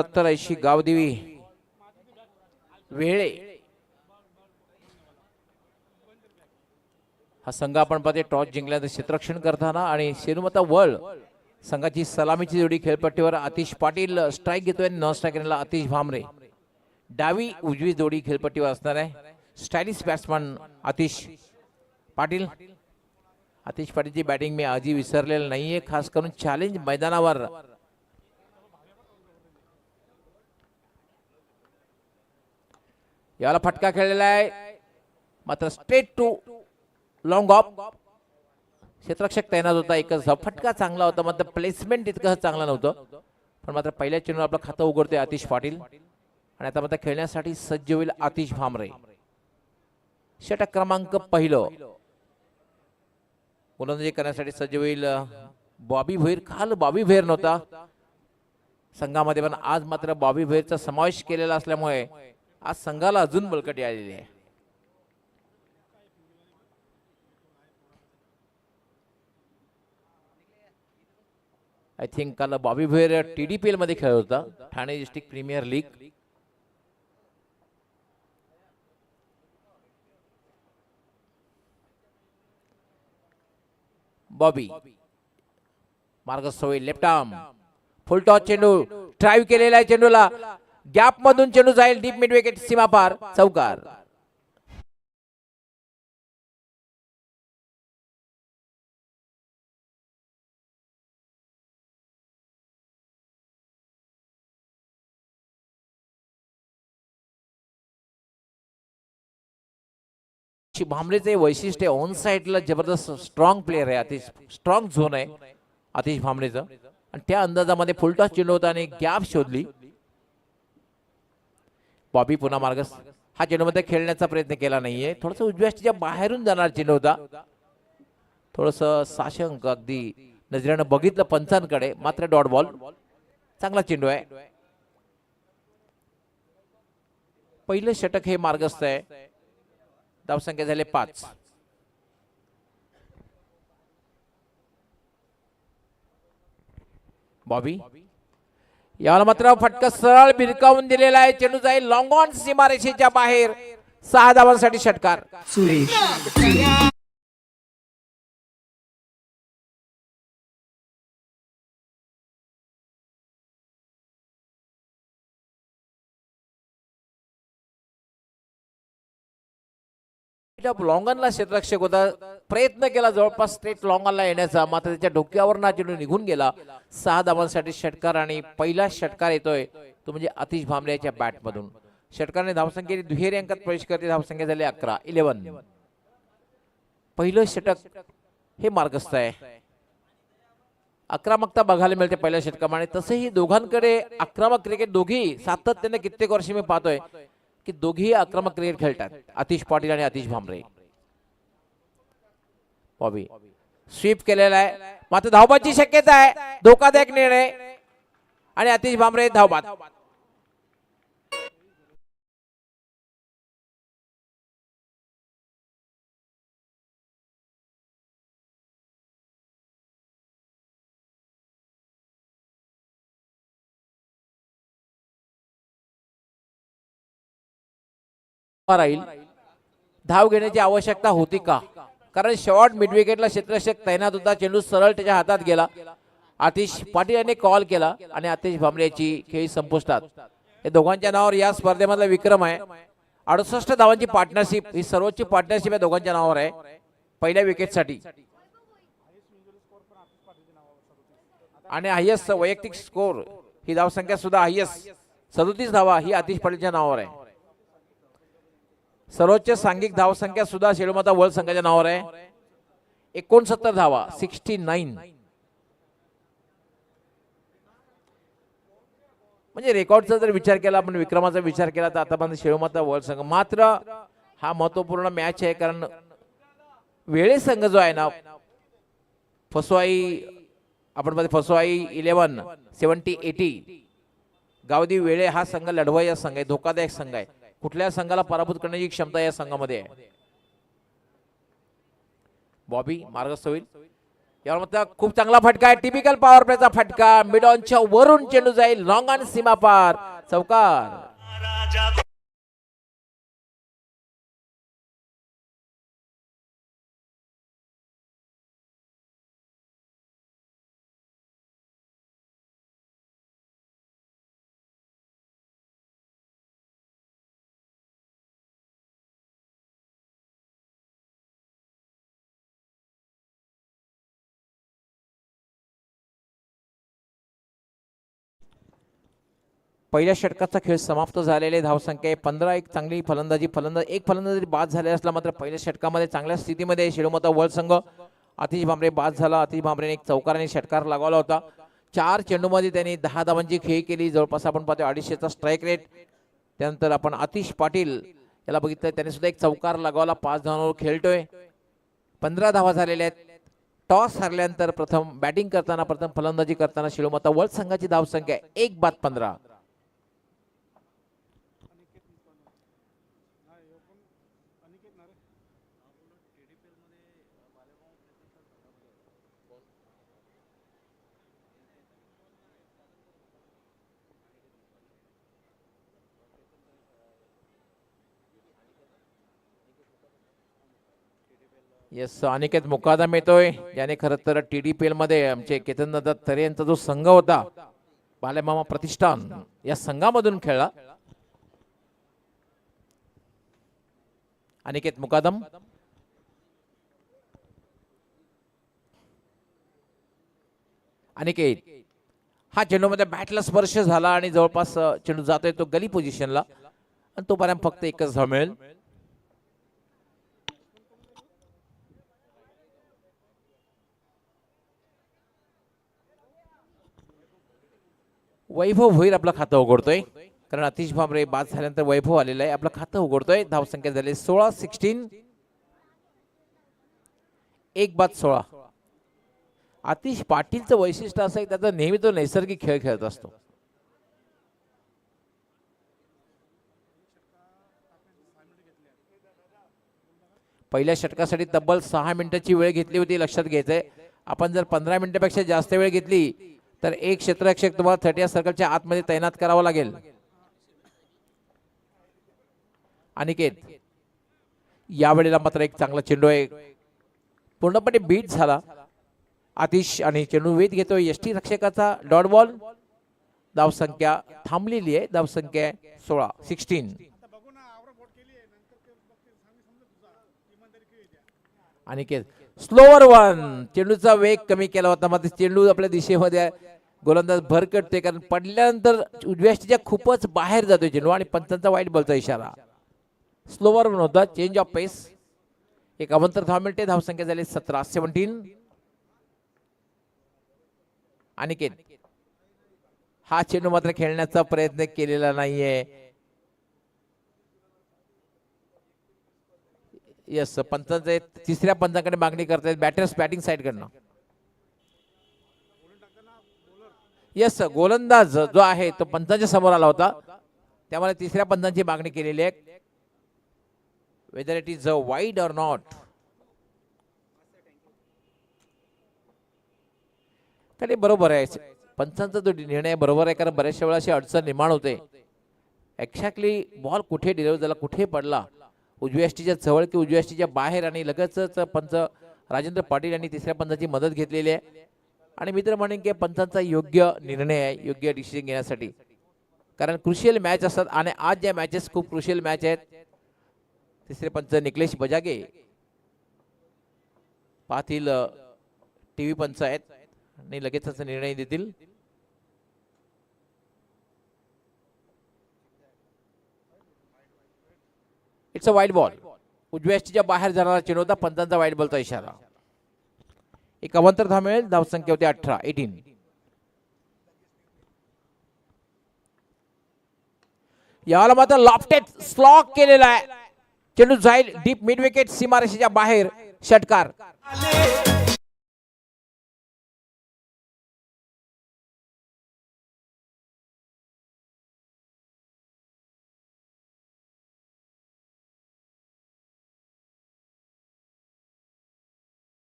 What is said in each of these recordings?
70-80 गावदेवी वेळे हा संघ आपण पाहते टॉस जिंकल्यानंतर क्षेत्ररक्षण करताना आणि शेनुमता वळ संघाची सलामीची जोडी खेळपट्टीवर आतिश पाटील स्ट्राइक घेतोय, नॉन स्ट्राइकरला आतिश भामरे. डावी उजवी जोडी खेळपट्टीवर असणार आहे. Stylish batsman Atish Patil. आतिश पाटीलची बॅटिंग मी आजही विसरलेलं नाहीये, खास करून चॅलेंज मैदानावर. याला फटका खेळलेला आहे, मात्र स्ट्रेट टू लॉंग ऑफ. क्षेत्ररक्षक तैनात होता, एकच फटका चांगला होता, मात्र प्लेसमेंट इतकं चांगलं नव्हतं. पण मात्र पहिल्या चेंडूवर आपलं खातं उघडतोय आतिश पाटील आणि आता मात्र खेळण्यासाठी सज्ज होईल आतिश भामरे. षटक क्रमांक पहिलं गोलंदाजी करण्यासाठी सज्ज होईल बॉबी भोईर. काल बॉबी भोईर नव्हता संघामध्ये, पण आज मात्र बॉबी भोईरचा समावेश केलेला असल्यामुळे आज संघाला अजून बळकटी आलेली आहे. आय थिंक काल बॉबी भोईर TDPL मध्ये खेळत होता, Thane district premier league. Bobby मार्गस्थ होईल, लेफ्ट आर्म फुल टॉस चेंडू ड्राईव्ह केलेला आहे. चेंडूला गॅप मधून चेंडू जाईल डीप मिड विकेट सीमा पार, चौकार. भामरेचे वैशिष्ट्य ऑन साइडला जबरदस्त स्ट्रॉंग प्लेयर आहे, अतिश स्ट्रॉंग झोन आहे आतिश भामरेचं. आणि त्या अंदाजामध्ये फुलटॉस चेंडू होता आणि गॅप शोधली. बॉबी पुन्हा मार्गस हा चेंडूमध्ये खेळण्याचा प्रयत्न केला नाहीये, थोडस उजव्याच्या बाहेरून जाणार चेंडू होता. थोडस साशंक अगदी नजरेनं बघितलं पंचांकडे, मात्र डॉट बॉल. चांगला चेंडू आहे. पहिलं षटक हे मार्गस्थ आहे. धावसंख्या झाले 5. बॉबी याला मात्र फटका सरळ भिरकावून दिलेला आहे. चेंडू जाईल लॉंग ऑन सीमारेषेच्या बाहेर. 6 धावांसाठी षटकार. लॉंगनला क्षेत्ररक्षक होता, प्रयत्न केला जवळपास स्ट्रेट लॉंगनला येण्याचा, मात्र त्याच्या डोक्यावर ना चेंडू निघून गेला. 6 धावांसाठी षटकार आणि पहिला षटकार येतोय तो म्हणजे आतिश भामरे याच्या बॅट मधून. षटकाने धावसंख्येने दुहेरी अंकात प्रवेश करते. धावसंख्या झाली 11. पहिलं षटक हे मार्गस्थ आहे. आक्रमकता बघायला मिळते पहिल्या षटकामध्ये. तसेही दोघांकडे आक्रमक क्रिकेट दोघी सातत्याने कित्येक वर्षी मी पाहतोय की दोघी आक्रमक क्रिकेट खेळतात, आतिश पाटील आणि आतिश भामरे. बॉबी स्वीप केलेला आहे, मात्र धावबादची शक्यता आहे. धोकादायक निर्णय आणि आतिश भामरे धावबाद. राहील धाव घेण्याची आवश्यकता होती का, कारण शॉर्ट मिड विकेटला क्षेत्ररक्षक तैनात होता. चेंडू सरळ त्याच्या हातात गेला. आतिश पाटील यांनी कॉल केला आणि आतिश भामरे याची खेळी संपुष्टात. या दोघांच्या नावावर या स्पर्धेमधला विक्रम आहे. 68 धावांची पार्टनरशिप, ही सर्वोच्च पार्टनरशिप या दोघांच्या नावावर आहे पहिल्या विकेटसाठी. आणि हायेस्ट वैयक्तिक स्कोर ही धावसंख्या सुद्धा हायेस्ट 37 धावा ही आतिश पाटीलच्या नावावर आहे. सर्वोच्च सांघिक धावसंख्या सुद्धा शेळुमाता वर्ल्ड संघाच्या नावावर आहे. 69 धावा 69. म्हणजे रेकॉर्डचा जर विचार केला आपण, विक्रमाचा विचार केला तर आतापर्यंत शेळुमाता वर्ल्ड संघ. मात्र हा महत्वपूर्ण मॅच आहे, कारण वेळे संघ जो आहे ना, फसवाई आपण मध्ये फसवाई 11 70-80 गावदी वेळे हा संघ लढवाया संघ आहे, धोकादायक संघ आहे. कुठल्या संघाला पराभूत करण्याची क्षमता या संघामध्ये आहे. बॉबी मार्गस्थ होईल. यावर मात्र खूप चांगला फटका आहे, टिपिकल पॉवर प्लेचा फटका, मिड ऑनच्या वरून चेंडू जाईल लॉंग ऑन सीमा पार, चौकार. पहिल्या षटकाचा खेळ समाप्त झालेले, धावसंख्या 15. एक चांगली फलंदाजी, एक फलंदाजी बाद झाले असला मात्र पहिल्या षटकामध्ये चांगल्या स्थितीमध्ये शिरोमता वर्ल्ड संघ. आतिश भांबरे बाद झाला, आतिश भांबरेने एक चौकार षटकार लगावला होता. 4 चेंडूमध्ये त्यांनी 10 धावांची खेळी केली, जवळपास आपण पाहतो 250चा स्ट्राईक रेट. त्यानंतर आपण आतिश पाटील याला बघितलं, त्याने सुद्धा एक चौकार लगावला, 5 धावांवर खेळतोय. 15 धावा झालेल्या आहेत. टॉस हरल्यानंतर प्रथम बॅटिंग करताना, प्रथम फलंदाजी करताना शिरोमता वर्ल्ड संघाची धावसंख्या 1/15. येस, अनिकेत मुकादम येतोय, ज्याने खरं तर TDPL मध्ये आमचे केतनदादा तरे यांचा जो संघ होता बालेमामा प्रतिष्ठान या संघामधून खेळला. अनिकेत मुकादम. अनिकेत, हा चेंडूमध्ये बॅटला स्पर्श झाला आणि जवळपास चेंडू जातोय तो गली पोझिशनला, आणि तोपर्यंत फक्त एकच धाव मिळेल. वैभव भोईर आपलं खातं उघडतोय, कारण आतिश भांबरे बाद झाल्यानंतर वैभव आलेला आहे, आपलं खातं उघडतोय. धावसंख्या झाली 16. 1/16. आतिश पाटीलचं वैशिष्ट्य असं आहे, त्याचा नेहमी तो नैसर्गिक खेळ खेळत असतो. पहिल्या षटकासाठी तब्बल 6 मिनिटाची वेळ घेतली होती, लक्षात घ्यायचंय. आपण जर 15 मिनिटापेक्षा जास्त वेळ घेतली तर एक क्षेत्ररक्षक तुम्हाला 30 सर्कलच्या आतमध्ये तैनात करावा लागेल. अनिकेत, यावेळेला मात्र एक चांगला चेंडू आहे, पूर्णपणे बीट झाला. आतिश आणि चेंडू वेध घेतोय यष्टी रक्षकाचा डॉट बॉल. धावसंख्या थांबलेली आहे, धावसंख्या 16. अनिकेत, स्लोवर वन, चेंडूचा वेग कमी केला होता, मात्र चेंडू आपल्या दिशेमध्ये गोलंदाज भर करते, कारण पडल्यानंतर उजव्या खूपच बाहेर जातोय चेंडू, आणि पंचांचा वाईट बॉलचा इशारा. स्लोवर वन होता, चेंज ऑफ पेस. एक अवंतर धाव मिळते, धावसंख्या झाली 17. अनिकेत, हा चेंडू मात्र खेळण्याचा प्रयत्न केलेला नाहीये. यस, पंचांचे तिसऱ्या पंचांकडे मागणी करतायत बॅटर्स बॅटिंग साइड कडनं. यस, गोलंदाज जो आहे तो पंचांच्या समोर आला होता, त्यामुळे तिसऱ्या पंचांची मागणी केलेली आहे. Whether it is wide or not. तरी बरोबर आहे, पंचांचा जो निर्णय बरोबर आहे, कारण बऱ्याचशा वेळा अशी अडचण निर्माण होते. एक्झॅक्टली बॉल कुठे डिलिव्हर झाला, कुठे पडला, उजव्या यष्टीच्या जवळ की उजव्या यष्टीच्या बाहेर, आणि लगेचच पंच राजेंद्र पाटील यांनी तिसऱ्या पंचाची मदत घेतलेली आहे. आणि मित्र म्हणेन की पंचांचा योग्य निर्णय आहे, योग्य डिसिजन घेण्यासाठी, कारण क्रुशियल मॅच असतात, आणि आज ज्या मॅचेस खूप क्रुशियल मॅच आहेत. तिसरे पंच निकलेश बजागे पाटील टीव्ही पंच आहेत, आणि लगेचच निर्णय देतील. इट्स अ वाईड बॉल, उजव्या यष्टीच्या बाहेर जाणारा चेंडू होता, पंचांचा वाईड बॉलचा इशारा. एक अवंतर धाव मिळेल, धावसंख्या होती 18. याला मात्र लॉफ्टेड स्लॉक केलेला आहे, चेंडू जाईल डीप मिड विकेट सीमारेषेच्या बाहेर, षटकार.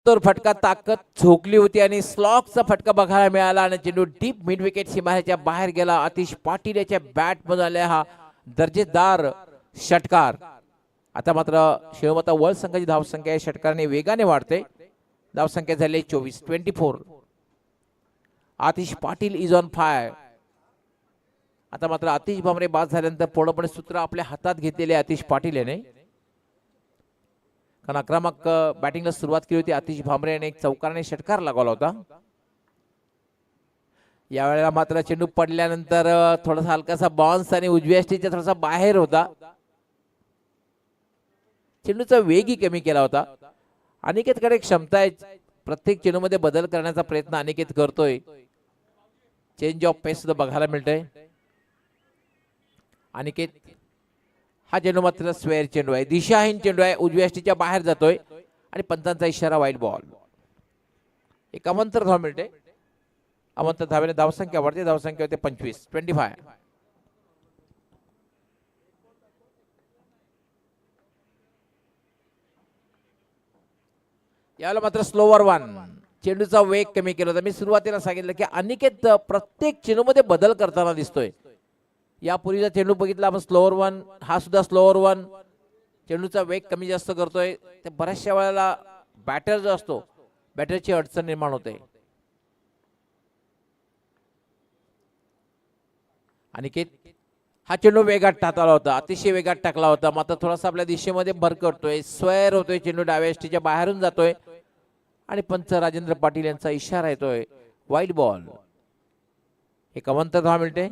तर फटका ताकद झोकली होती आणि स्लॉकचा फटका बघायला मिळाला आणि चेंडू डीप मिड विकेट सीमारेच्या बाहेर गेला. आतिश पाटील याच्या बॅट मध्ये आले हा दर्जेदार षटकार. आता मात्र शिवमता वर्ल्ड संघाची धावसंख्या या षटकाराने वेगाने वाढते. धावसंख्या झाली 24 Atish Patil is on fire. आता मात्र आतिश भामरे बाद झाल्यानंतर पूर्णपणे सूत्र आपल्या हातात घेतलेले आतिश पाटील याने, कारण आक्रमक बॅटिंगला सुरुवात केली होती. आतिश भामरे याने एक चौकाराने षटकार लगावला होता. यावेळेला मात्र चेंडू पडल्यानंतर थोडासा हलकासा बाउन्स आणि उजव्या स्टेजच्या थोडासा बाहेर होता. चेंडूचा वेगही कमी केला होता. अनिकेतकडे क्षमता आहे, प्रत्येक चेंडूमध्ये बदल करण्याचा प्रयत्न अनिकेत करतोय. चेंज ऑफ पेस सुद्धा बघायला मिळतोय. अनिकेत हा चेंडू मात्र स्क्वेअर चेंडू आहे, दिशाहीन चेंडू आहे, उजव्या स्टेजच्या बाहेर जातोय आणि पंचांचा इशारा वाईट बॉल. एक अवंतर धाव मिळते. अवंतर धावेने धावसंख्या वाढते. धावसंख्या होते 25. याला मात्र स्लोवर वन. चेंडूचा वेग कमी केला होता. मी सुरुवातीला सांगितलं की अनिकेत प्रत्येक चेंडूमध्ये बदल करताना दिसतोय. यापूर्वीचा चेंडू बघितला आपण स्लोवर वन, हा सुद्धा स्लोवर वन. चेंडूचा वेग कमी जास्त करतोय. ते बऱ्याचशा वेळेला बॅटर जो असतो बॅटरची अडचण निर्माण होते. अनिकेत हा चेंडू वेगात टाकला होता, अतिशय वेगात टाकला होता. मात्र थोडासा आपल्या दिशेमध्ये भरकटतोय, स्क्वेअर होतोय. चेंडू डाव्या स्टेजच्या बाहेरून जातोय आणि पंच राजेंद्र पाटील यांचा इशारा येतोय वाईट बॉल. एक अवंतर धाव मिळते.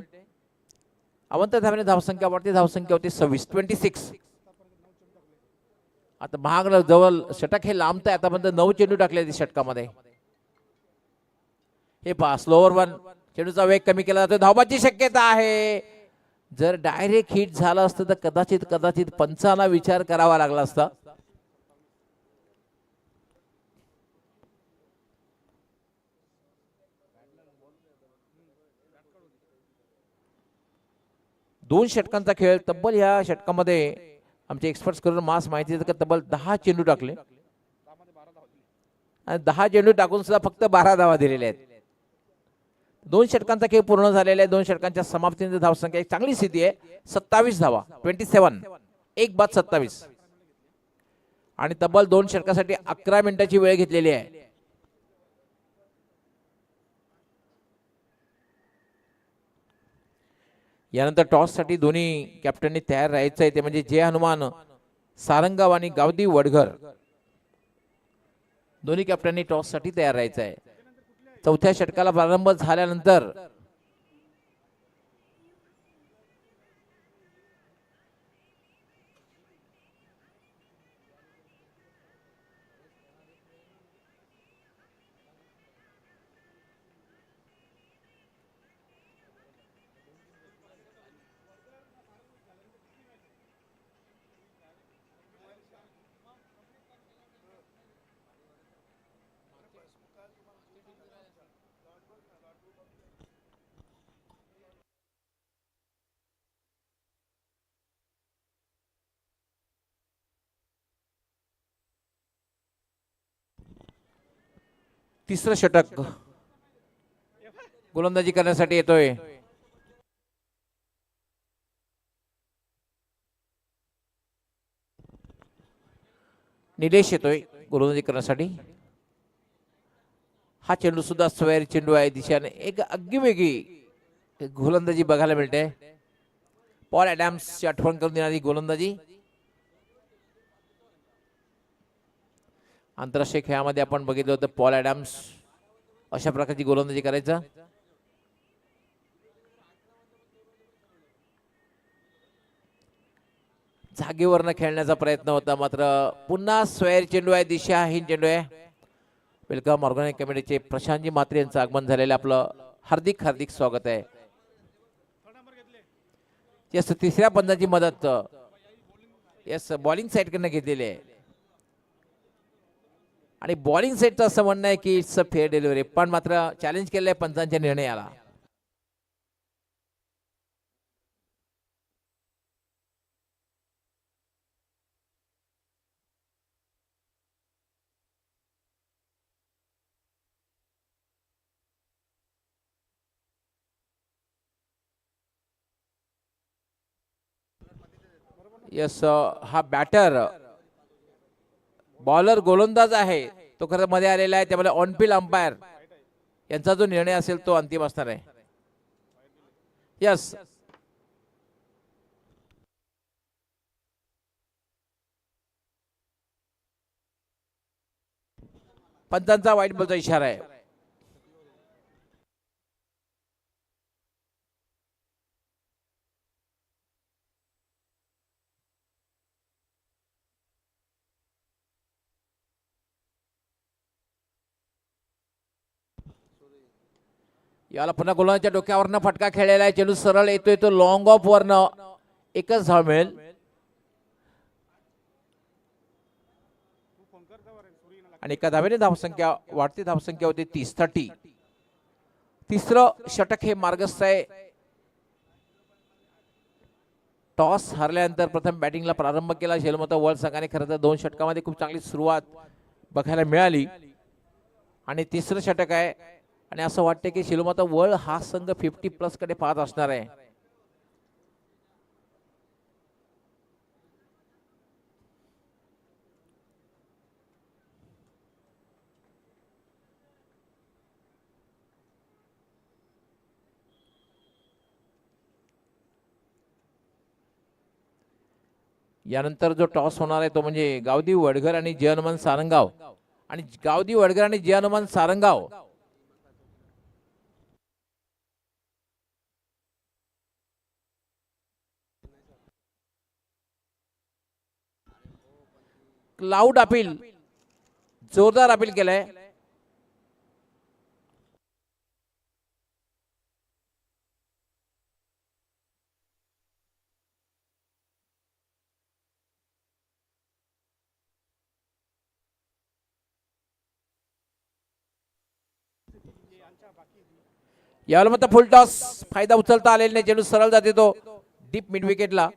अवंतर धावेने धावसंख्या वाढते. धावसंख्या होती 26. आता महाग जवळ षटक हे लांबत आहे. आतापर्यंत 9 चेंडू टाकले षटकामध्ये. हे पहा स्लोवर वन. चेंडूचा वेग कमी केला जातो. धावाची शक्यता आहे. जर डायरेक्ट हिट झालं असतं तर कदाचित पंचांना विचार करावा लागला असता. दोन षटकांचा खेळ. तब्बल या षटकामध्ये आमचे एक्सपर्ट्स करून मास माहिती देतात की तब्बल 10 चेंडू टाकले आणि 10 चेंडू टाकून सुद्धा फक्त 12 धावा दिलेल्या आहेत. दोन षटकांचा खेळ पूर्ण झालेला आहे. दोन षटकांच्या समाप्तीनंतर धावसंख्या एक चांगली स्थिती आहे. 27 धावा. 27. एक बाद 27 आणि तब्बल दोन षटकासाठी 11 मिनिटाची वेळ घेतलेली आहे. यानंतर टॉस साठी दोन्ही कॅप्टननी तयार राहायचं आहे. ते म्हणजे जय हनुमान सारंगाव आणि गावदी वडघर. दोन्ही कॅप्टननी टॉस साठी तयार राहायचं आहे. चौथ्या षटकाला प्रारंभ झाल्यानंतर तिसरं षटक गोलंदाजी करण्यासाठी येतोय. निलेश येतोय गोलंदाजी करण्यासाठी. हा चेंडू सुद्धा स्क्वेअर चेंडू आहे. दिशेने एक आगीवेगळी गोलंदाजी बघायला मिळते. पॉल ॲडम्सची आठवण करून देणारी गोलंदाजी. आंतरराष्ट्रीय खेळामध्ये आपण बघितलं होतं पॉल ॲडम्स अशा प्रकारची गोलंदाजी करायचं. जागेवरनं खेळण्याचा प्रयत्न होता. मात्र पुन्हा स्क्वेअर चेंडू आहे. दिशाहीन चेंडू आहे. वेलकम ऑर्गनायझिंग कमिटीचे प्रशांतजी म्हात्रे यांचं आगमन झालेलं आपलं हार्दिक स्वागत आहे. यस तिसऱ्या पंचाची मदत यस बॉलिंग साईड कडनं घेतलेली आहे आणि बॉलिंग साईडचं असं म्हणणं आहे की इट्स अ फेअर डिलिव्हरी, पण मात्र चॅलेंज केलेलं आहे पंचांच्या निर्णयाला. यस, हा बॅटर बॉलर गोलंदाज आहे तो खरं मध्ये आलेला आहे, त्यामुळे ऑन फील्ड अंपायर यांचा जो निर्णय असेल तो अंतिम असणार आहे. यस, पंचांचा वाईट बॉलचा इशारा आहे. याला पुन्हा गोलंदाजच्या डोक्यावरनं फटका खेळलेला आहे. चेंडू सरळ येतोय तो लॉंग ऑफ वरनं, एकच धाव मिळेल. आणि एका धावेने धावसंख्या वाढती, धावसंख्या होती 30. तिसरं षटक हे मार्गस्थ आहे. टॉस हरल्यानंतर प्रथम बॅटिंगला प्रारंभ केला झेलमता वर्ल्ड संघाने. खरं तर 2 षटकामध्ये खूप चांगली सुरुवात बघायला मिळाली आणि तिसरं षटक आहे आणि असं वाटतं की शिलोमाता वर्ल्ड हा संघ 50+ कडे पाहत असणार आहे. यानंतर जो टॉस होणार आहे तो म्हणजे गावदेवी वडघर आणि जय हनुमान सारंगाव. आणि गावदेवी वडघर आणि जय हनुमान सारंगाव क्लाउड अपील, जोरदार अपील केलंय. यावेळेला मात्र फुल टॉस, फायदा उचलता आलेला नाही. चेंडू सरळ जाते तो डीप मिड विकेटला.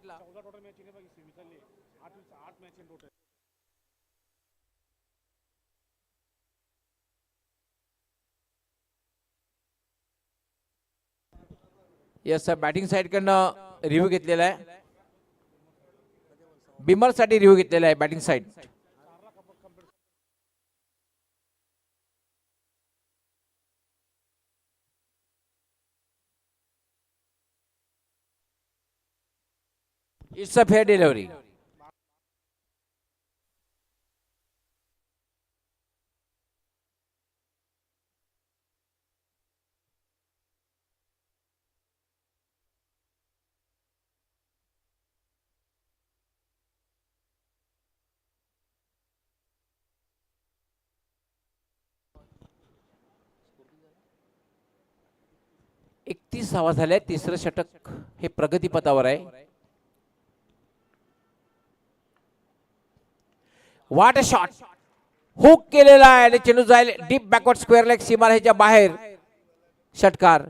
यस, बॅटिंग साइड कडनं रिव्ह्यू घेतलेला आहे. बिमर साठी रिव्ह्यू घेतलेला आहे batting side. It's a fair delivery. एकतीस धावा झाल्या. तिसरं षटक हे प्रगतीपथावर आहे. व्हॉट अ शॉट, हुक केलेला आहे आणि चेंडू जाईल डीप बॅकवर्ड स्क्वेअर लेग सीमारेषेच्या बाहेर. षटकार.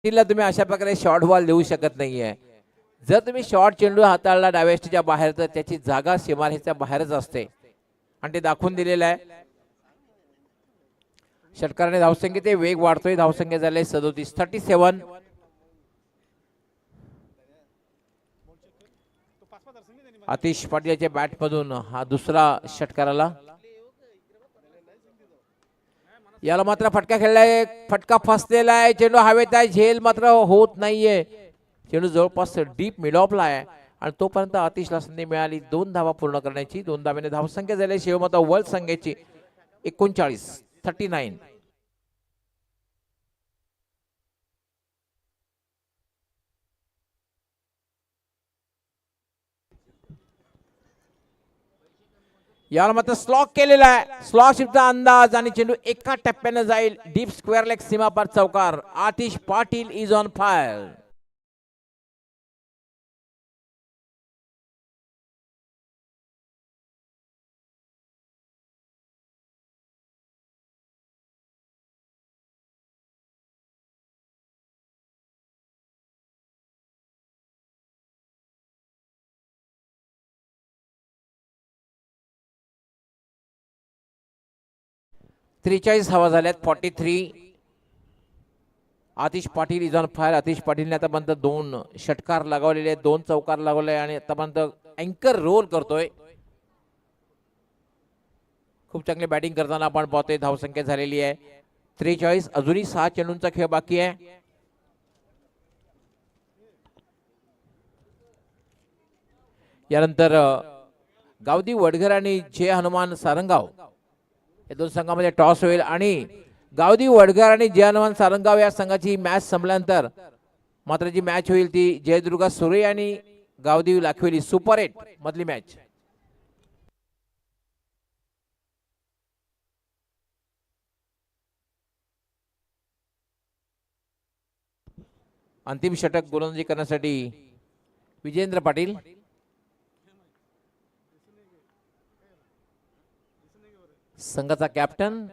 तिला तुम्ही अशा प्रकारे शॉर्ट बॉल देऊ शकत नाहीये. जर तुम्ही शॉर्ट चेंडू हाताळला डाव्याष्टीच्या बाहेर तर त्याची जागा सीमारेषेच्या बाहेरच असते आणि ते दाखवून दिलेलं आहे. षटकाराने धावसंख्येत वेग वाढतोय. धावसंख्या झाले 37. आतिश पाटीलच्या बॅट मधून हा दुसरा षटकाराला. याला मात्र फटका खेळलाय, फटका फसलेला आहे. चेंडू हवेत आहे, झेल मात्र होत नाहीये. चेंडू जवळपास डीप मिड ऑफला आहे आणि तोपर्यंत आतिशला संधी मिळाली 2 धावा पूर्ण करण्याची. 2 धावेने धावसंख्या झाली शिवमाता वर्ल्ड संघाची 39. याला मात्र स्लॉक केलेला आहे. स्लॉकशिपचा अंदाज आणि चेंडू एका टप्प्याने जाईल डीप स्क्वेअर लेग सीमापार चौकार. Atish Patil is on fire. 43 धावा झाल्यात. 43. Atish Patil is on fire. Atish पाटीलने आतापर्यंत 2 षटकार लगावलेले आहेत, 2 चौकार लगावले आणि आतापर्यंत अँकर रोल करतोय. खूप चांगली बॅटिंग करताना आपण पाहतोय. धावसंख्या झालेली आहे 43. अजूनही 6 चेंडूंचा खेळ बाकी आहे. यानंतर गावदी वडघर आणि जे हनुमान सारंगाव या दोन संघामध्ये टॉस होईल आणि गावदी वडघर आणि जे हनुमान सारंगाव या संघाची मॅच संपल्यानंतर मात्र जी मॅच होईल ती जयदुर्गा सुरे आणि गावदी लाखवेली सुपर 8 मधली मॅच. अंतिम षटक गोलंदाजी करण्यासाठी विजेंद्र पाटील. संघाचा कॅप्टन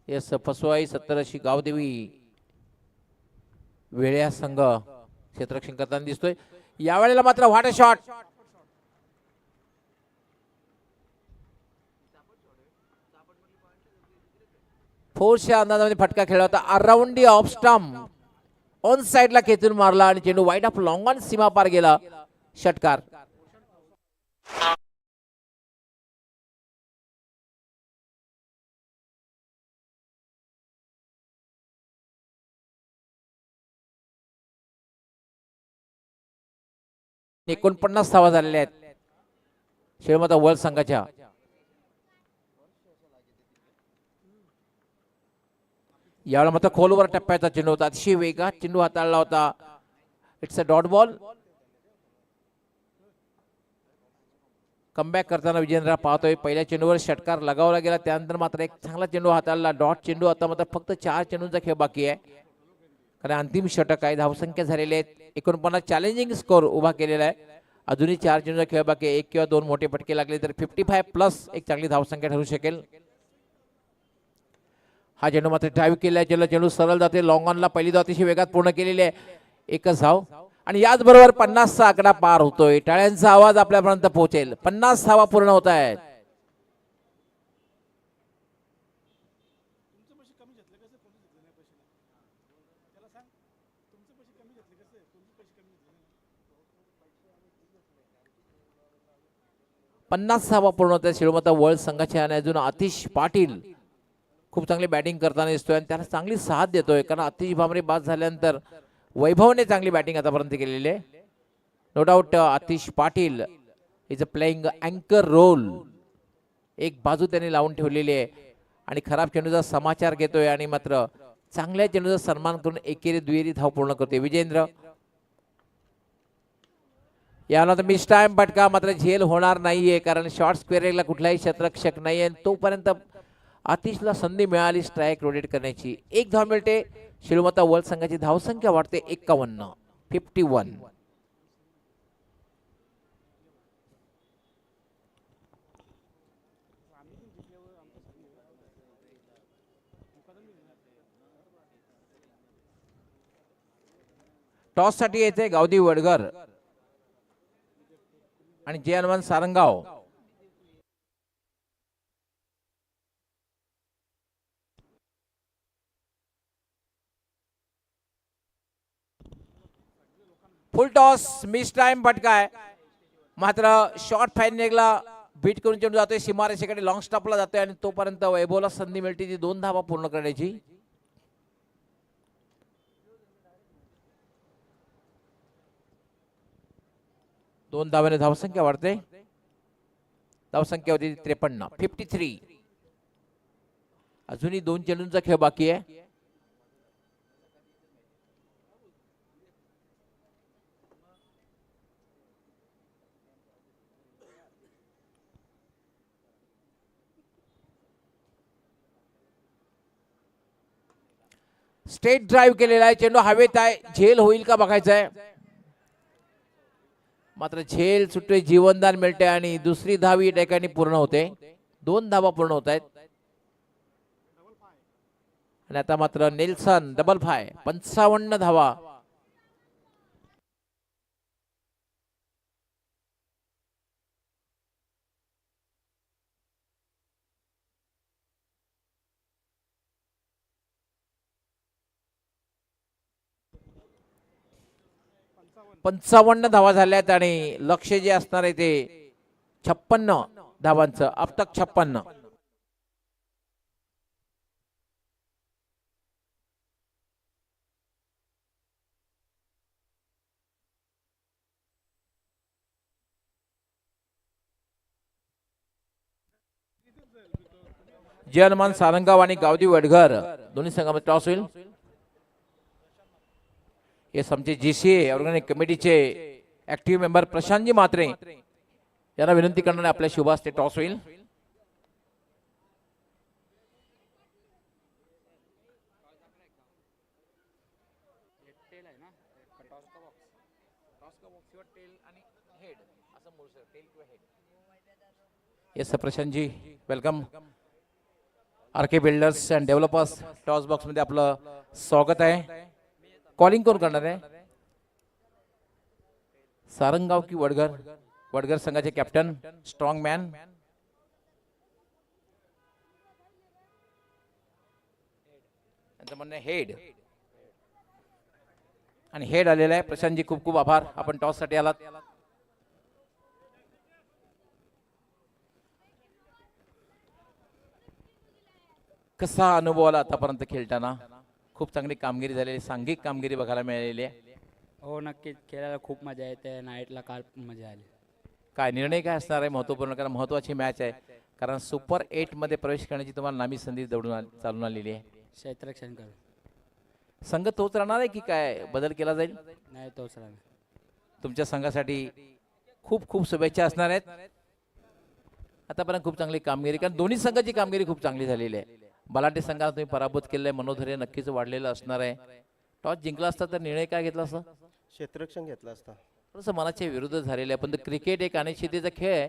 एस फसवाई 70 गावदेवी वेळ्या संघ क्षेत्ररक्षण करताना दिसतोय. यावेळेला मात्र व्हाट अ शॉट. फोर्सच्या अंदाजामध्ये फटका खेळला होता. Around the off stump on साइडला खेचून मारला आणि चेंडू वाईड ऑफ लॉंग ऑन सीमा पार गेला. षटकार. $49 धावा झालेल्या आहेत शेळमाता वर्ल्ड संघाच्या. यावेळेला मात्र खोलवर टप्प्याचा चेंडू होता. अतिशय वेगात चेंडू हाताळला होता. It's a dot ball. Comeback करताना विजेंद्र पाहतोय. पहिल्या चेंडूवर षटकार लगावला गेला, त्यानंतर मात्र एक चांगला चेंडू हाताळला. डॉट चेंडू. आता मात्र फक्त 4 चेंडूंचा खेळ बाकी आहे कारण अंतिम षटक आहे. धावसंख्या झालेली आहेत 49. चॅलेंजिंग स्कोर उभा केलेला आहे. अजूनही 4 चेंडूंचा खेळ बाकी आहे. 1 किंवा 2 मोठे फटके लागले तर 55+ एक चांगली धावसंख्या ठरू शकेल. हा चेंडू मात्र ड्राईव्ह केलाय. चेंडू सरळ जाते लॉंग ऑनला. पहिली धाव अतिशय वेगात पूर्ण केलेली आहे. 1च धाव आणि याचबरोबर 50चा आकडा पार होतोय. टाळ्यांचा आवाज आपल्यापर्यंत पोहोचेल. 50 धावा पूर्ण होत आहेत. पन्नास धावा पूर्ण होत आहेत शेळमाता वर्ल्ड संघाच्या. आणि अजून आतिश पाटील खूप चांगली बॅटिंग करताना दिसतोय आणि त्याला चांगली साथ देतोय कारण आतिश भामरे बाद झाल्यानंतर वैभवने चांगली बॅटिंग आतापर्यंत केलेली आहे. No doubt Atish Patil is a playing अँकर रोल. एक बाजू त्यांनी लावून ठेवलेली आहे आणि खराब चेंडूचा समाचार घेतोय आणि मात्र चांगल्या चेंडूचा सन्मान करून एकेरी दुहेरी धाव पूर्ण करतोय विजेंद्र. याला तर मिस टाइम फटका मात्र झेल होणार नाहीये कारण शॉर्ट स्क्वेअरला कुठलाही क्षेत्ररक्षक नाहीये. तोपर्यंत आतिशला संधी मिळाली स्ट्राईक रोटेट करण्याची. 1 धाव मिळते. शेळमाता वर्ल्ड संघाची धावसंख्या वाढते 51. टॉस साठी येते गावदी वडघर आणि Jai Hanuman Sarangaon. Full toss. Mistime फटका आहे मात्र शॉर्ट फायनलला बीट करून चेंडू जातोय सीमारेषेकडे. लॉंग स्टॉपला जातोय आणि तोपर्यंत वैभवला संधी मिळते ती 2 धावा पूर्ण करण्याची. दोन धावाने धावसंख्या वाढते. धावसंख्या होती 53. 53. अजूनही 2 चेंडूंचा खेळ बाकी आहे. स्ट्रेट ड्राईव्ह केलेला आहे. चेंडू हवेत आहे. झेल होईल का बघायचं आहे मात्र झेल सुटते. जीवनदान मिळते आणि दुसरी धाव या ठिकाणी पूर्ण होते. 2 धावा पूर्ण होत आहेत आणि आता मात्र नेल्सन डबल फाय. 55 धावा. 55 धावा झाल्यात आणि लक्ष्य जे असणार आहे ते 56 धावांचं. अब तक 56. जय हनुमान सारंगाव आणि गावदी वडघर दोन्ही संघामध्ये टॉस होईल. हे आमचे जीसीए ऑर्गॅनिक कमिटीचे ऍक्टिव्ह मेंबर प्रशांतजी म्हात्रे यांना विनंती करणारे आपल्या शुभास्ते टॉस होईल. Yes Prashantji welcome. RK builders and developers toss box मध्ये आपलं स्वागत आहे. कॉलिंग कोण करणार आहे? सारंगाव की वडघर? वडघर संघाचे कॅप्टन स्ट्रॉंग मॅन यांचं म्हणणं हेड आणि हेड आलेला आहे. प्रशांतजी खूप खूप आभार, आपण टॉस साठी आलात. कसा अनुभव आला आतापर्यंत खेळताना? खूप चांगली कामगिरी झालेली, सांघिक कामगिरी बघायला मिळालेली आहे. हो नक्कीच, खेळायला खूप मजा येते. नाईटला काल पण मजा आली. काय निर्णय काय असणार आहे महत्वपूर्ण? कारण महत्वाची मॅच आहे, कारण सुपर 8 मध्ये प्रवेश करण्याची तुम्हाला नामी संधी चालून आलेली आहे. क्षेत्ररक्षण करू. संघ तोच राहणार आहे की काय बदल केला जाईल? नाही तोच राहणार. तुमच्या संघासाठी खूप खूप शुभेच्छा असणार आहेत. आतापर्यंत खूप चांगली कामगिरी, कारण दोन्ही संघाची कामगिरी खूप चांगली झालेली आहे. बलाढ्य संघाला तुम्ही पराभूत केलेलं आहे, मनोधैर्य नक्कीच वाढलेलं असणार आहे. टॉस जिंकला असता तर निर्णय काय घेतला असता? क्षेत्ररक्षण घेतला असता. थोडंसं मनाच्या विरुद्ध झालेलं आहे, पण क्रिकेट एक अनिश्चिततेचा खेळ आहे.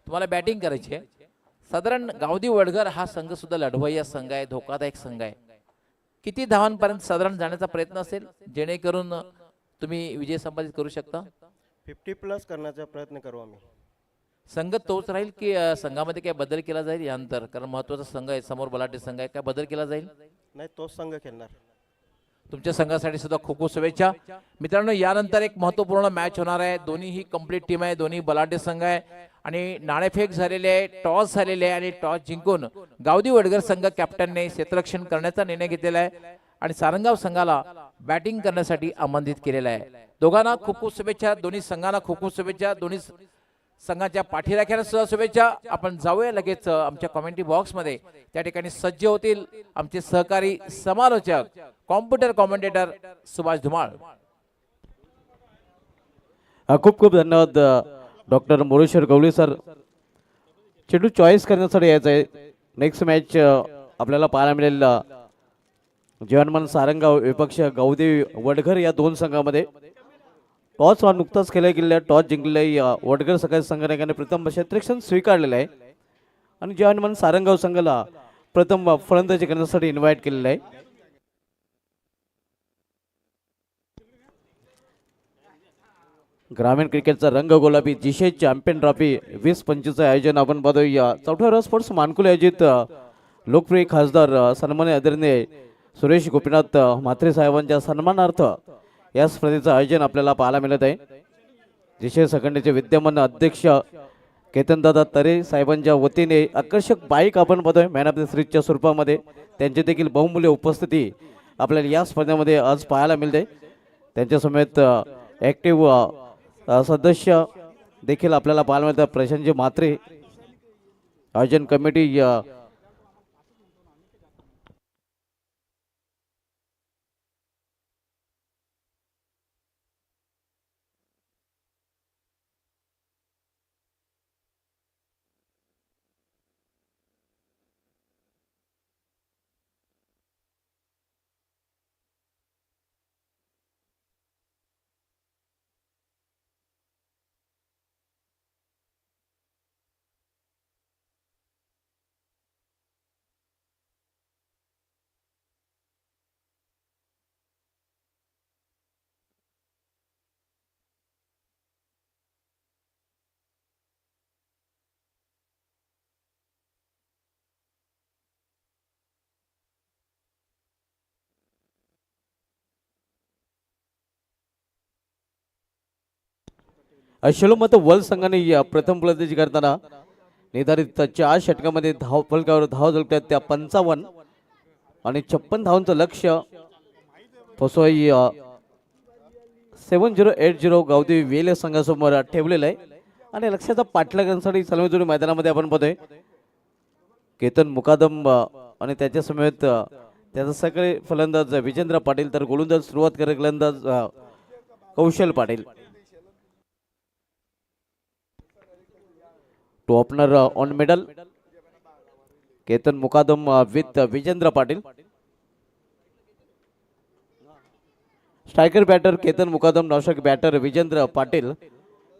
तुम्हाला बॅटिंग करायची आहे. साधारण गावदी वडघर हा संघ सुद्धा लढवय्या संघ आहे, धोकादायक संघ आहे. किती धावांपर्यंत साधारण जाण्याचा प्रयत्न असेल जेणेकरून तुम्ही विजय संपादित करू शकता? 50+ करण्याचा प्रयत्न करू आम्ही. संघ तोच राहील की संघामध्ये काय बदल केला जाईल यानंतर? कारण महत्वाचा संघ आहे समोर, बलाढ्य संघ आहे, काय बदल केला जाईल? नाही, तोच संघ खेळणार. तुमच्या संघासाठी सुद्धा खूप खूप शुभेच्छा. मित्रांनो, यानंतर एक महत्वपूर्ण मॅच होणार आहे. दोन्ही ही कंप्लीट टीम आहे, दोन्ही बलाढ्य संघ आहे आणि नाणेफेक झालेले आहे, टॉस झालेले आहे आणि टॉस जिंकून गावदी वडघर संघ कॅप्टनने क्षेत्ररक्षण करण्याचा निर्णय घेतलेला आहे आणि सारंगाव संघाला बॅटिंग करण्यासाठी आमंत्रित केलेला आहे. दोघांना खूप खूप शुभेच्छा, दोन्ही संघांना खूप खूप शुभेच्छा, दोन्ही संघाच्या पाठीराख्याला सुद्धा शुभेच्छा. आपण जाऊया लगेच आमच्या कमेंट्री बॉक्स मध्ये. त्या ठिकाणी सज्ज होतील आमचे सहकारी समालोचक कॉम्प्युटर कॉमेंटेटर सुभाष धुमाळ. खूप खूप धन्यवाद डॉक्टर मोरेश्वर गवळी सर. चेंडू चॉईस करण्यासाठी यायचं आहे. नेक्स्ट मॅच आपल्याला पाहायला मिळेल जवानमान सारंगाव विपक्ष गावदेवी वडघर या दोन संघामध्ये. टॉस हा नुकताच खेळला गेलेला आहे. टॉस जिंकलेल्या वडघर सकाळी संघटनेने प्रथम क्षेत्ररक्षण स्वीकारलेलं आहे आणि जवानमान सारंगाव संघाला प्रथम फलंदाजी करण्यासाठी इन्व्हाइट केलेलं आहे. ग्रामीण क्रिकेटचा रंग गुलाबी जीशे चॅम्पियन ट्रॉफी 2025 आयोजन आपण पाहतोय. चौथा स्पोर्ट्स मानकुले आयोजित लोकप्रिय खासदार सन्मान्य आदरणीय सुरेश गोपीनाथ म्हात्रे साहेबांच्या सन्मानार्थ या स्पर्धेचं आयोजन आपल्याला पाहायला मिळत आहे. जीशे संघटनेचे विद्यमान अध्यक्ष केतनदादा तरे साहेबांच्या वतीने आकर्षक बाईक आपण पाहतोय मॅन ऑफ द सिरीजच्या स्वरूपामध्ये. त्यांची देखील बहुमूल्य उपस्थिती आपल्याला या स्पर्धेमध्ये आज पाहायला मिळते. त्यांच्या समेत ॲक्टिव्ह सदस्य देखील आपल्याला पाहायला मिळतात. प्रशांतजी म्हात्रे आयोजन कमिटी अश्वमत वल संघाने प्रथम फलंदाजी करताना निर्धारित 4 षटकामध्ये धाव फलकावर धाव झळकतात त्या 55 आणि 56 धावांचं लक्ष्य फसवाई 7080 गावदेवी वेले संघासमोर ठेवलेलं आहे. आणि लक्ष्याचा पाठलाग करण्यासाठी सलमेजोडी मैदानामध्ये आपण पाहतोय केतन मुकादम आणि त्याच्या समेत त्याचा सगळे फलंदाज विजेंद्र पाटील, तर गोलंदाज सुरुवात करे गोलंदाज Kaushal Patil. Two opener on middle Ketan Mukadam with Vijendra Patil. Striker batter Ketan Mukadam, नाशक बॅटर विजेंद्र पाटील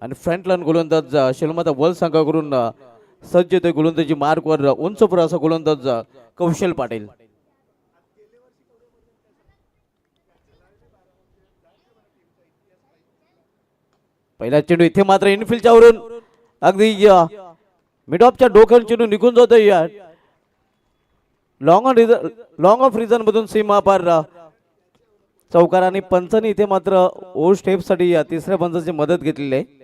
आणि फ्रंट लाईन गोलंदाज शिलमाता वल संघाकडून सज्ज येतोय गोलंदाजी मार्कवर उंचपुर असा गोलंदाज कौशल पाटील. पहिला चेंडू इथे मात्र इनफिल्डच्या वरून अगदी मिड ऑफच्या डोक्यावर चेंडू निघून जातोय. लॉंग ऑफ रिझन मधून सीमा पार चौकार आणि पंचांनी इथे मात्र ओ स्टेप साठी तिसऱ्या पंचाची मदत घेतलेली आहे.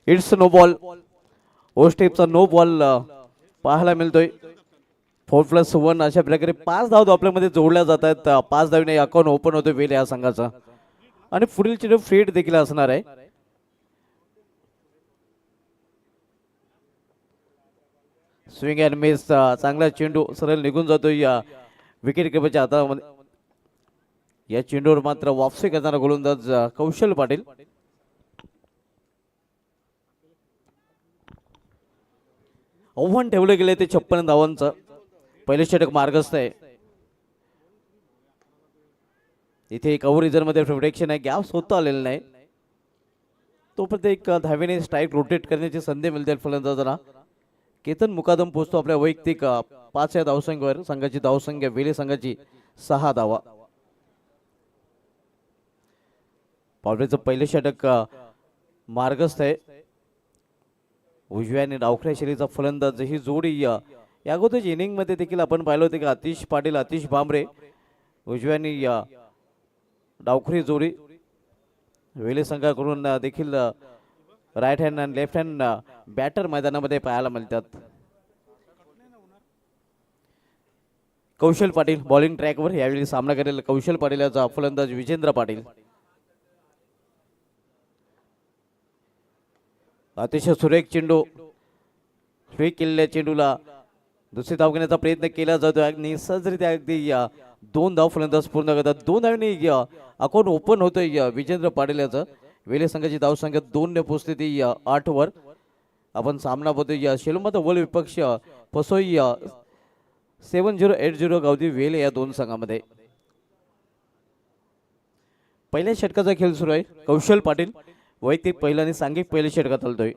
It's no ball. ओ स्टेपचा नो बॉल पाहायला मिळतोय. 4+1 अशा प्रकारे 5 धाव आपल्यामध्ये जोडल्या जात आहेत. 5 धावीने अकाउंट ओपन होतो वेल या संघाचा आणि पुढील चेंडू फ्रीड देखील असणार आहे. स्विंग अँड मिस चांगला चेंडू सरळ निघून जातोय या विकेट किपरच्या हातामध्ये. या चेंडूवर मात्र वापसी करताना गोलंदाज कौशल पाटील. आव्हान ठेवलं गेले ते 56 धावांचं. पहिले षटक मार्गस्थ आहे. इथे एक ओव्हर मध्ये प्रोटेक्शन आहे, गॅप स्वतः आलेला नाही. तोपर्यंत एक धावेने स्ट्राईक रोटेट करण्याची संधी मिळते फलंदाजांना. केतन मुकादम पोहोचतो आपल्या वैयक्तिक 5 या धावसंख्येवर. संघाची धावसंख्या वेले संघाची 6 धावा. पावलेचं पहिले षटक मार्गस्थ आहे. उजव्या आणि डावखऱ्या शैलीचा फलंदाज ही जोडी या अगोदरच्या इनिंग मध्ये देखील आपण पाहिलं होते की आतिश पाटील आतिश भांबरे उजव्या आणि डावखरी जोडी वेले संघाकडून देखील राईट हँड आणि लेफ्ट हँड बॅटर मैदानामध्ये पाहायला मिळतात. कौशल पाटील बॉलिंग ट्रॅकवर यावेळी सामना करेल कौशल पाटील याचा फलंदाज विजेंद्र पाटील. अतिशय सुरेख चेंडू. स्वीक केलेल्या चेंडूला दुसरी धाव घेण्याचा प्रयत्न केला जातो आणि सहजरित्या अगदी 2 धाव फलंदाज पूर्ण करतात. 2 धावांनी अकाउंट ओपन होतोय विजेंद्र पाटील याचं. वेले संघाची धावसंख्या 2 ने पोहोचते ती 8 वर. आपण सामना बघतोय शेलमत वल विपक्ष फसोई 7080 गावदेवी वेले या 2 संघामध्ये. पहिल्या षटकाचा खेळ सुरू आहे. कौशल पाटील वैयक्तिक पहिला आणि सांघिक पहिले षटकात हलतोय.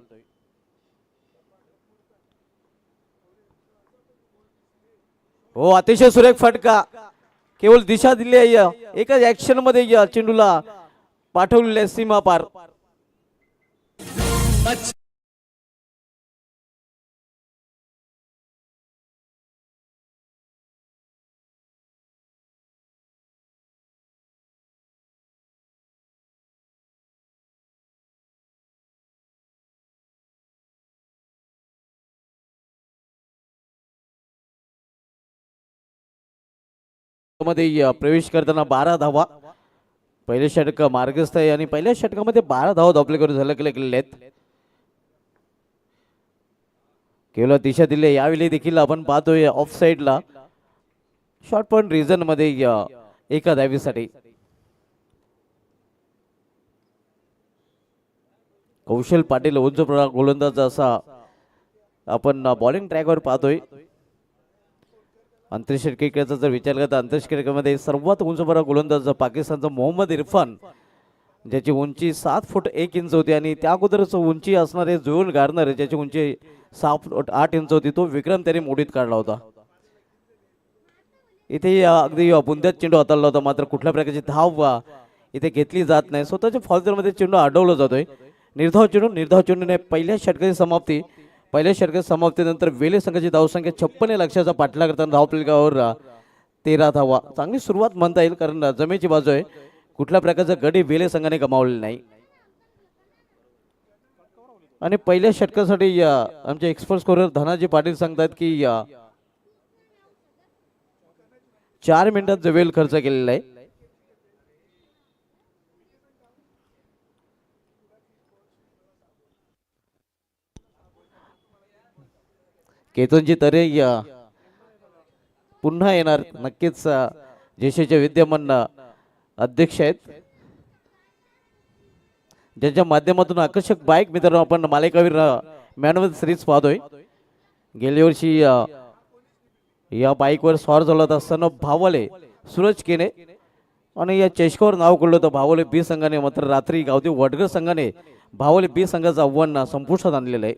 हो अतिशय सुरेख फटका. केवळ दिशा दिली आहे. एकाच ऍक्शन मध्ये चेंडूला पाठवलेल्या सीमा पार. मध्ये प्रवेश करताना 12 धावा. पहिले षटक मार्गस्थ आहे आणि पहिल्या षटकामध्ये 12 धावा आपल्याकडे झलकले गेलेले आहेत. केवळ दिशा दिली. यावेळी देखील आपण पाहतोय ऑफ साइडला शॉर्ट पॉइंट रिजन मध्ये एका धावीसाठी कौशल पाटील उंच गोलंदाज असा आपण बॉलिंग ट्रॅकवर पाहतोय. आंतरराष्ट्रीय क्रिकेटचा जर विचार करता आंतरराष्ट्रीय क्रिकेटमध्ये सर्वात उंच गोलंदाज पाकिस्तानचा मोहम्मद इरफान ज्याची उंची 7 फूट 1 इंच होती आणि त्या अगोदरच उंची असणारे जुएल गार्नर ज्याची उंची 6 फूट 8 इंच होती तो विक्रम त्याने मोडीत काढला होता. इथे अगदी बुंद्यात चेंडू हाताळला होता, मात्र कुठल्या प्रकारची धाव इथे घेतली जात नाही. स्वतःच्या फॉलमध्ये चेंडू अडवला जातोय. निर्धाव चेंडूने पहिल्या षटकाची समाप्ती. पहिल्या षटकाची समाप्तीनंतर वेले संघाची धावसंख्या 56 लक्षाचा पाठलाग करताना धावफलकावर 13 धावा. चांगली सुरुवात म्हणता येईल, कारण जमेची बाजू आहे. कुठल्या प्रकारचा गडी वेले संघाने गमावलेला नाही. आणि पहिल्या षटकासाठी आमचे एक्सपर्ट स्कोरर धनाजी पाटील सांगतात की 4 मिनिटात वेळ खर्च केलेला आहे. केतनजी तरे पुन्हा येणार नक्कीच. जेशेचे विद्यमान अध्यक्ष आहेत, ज्यांच्या माध्यमातून आकर्षक बाईक मित्रांनो आपण मालिकावीर मॅन ऑफ द सिरीज पाहतोय. गेल्या वर्षी या बाईकवर स्वार झाला होता सन ऑफ भावले सूरज केने, आणि या चषकावर नाव कोडलं होतं भावले बी संघाने. मात्र रात्री गावदेव वडगर संघाने भावले बी संघाचं आव्हान संपुष्टात आणलेलं आहे.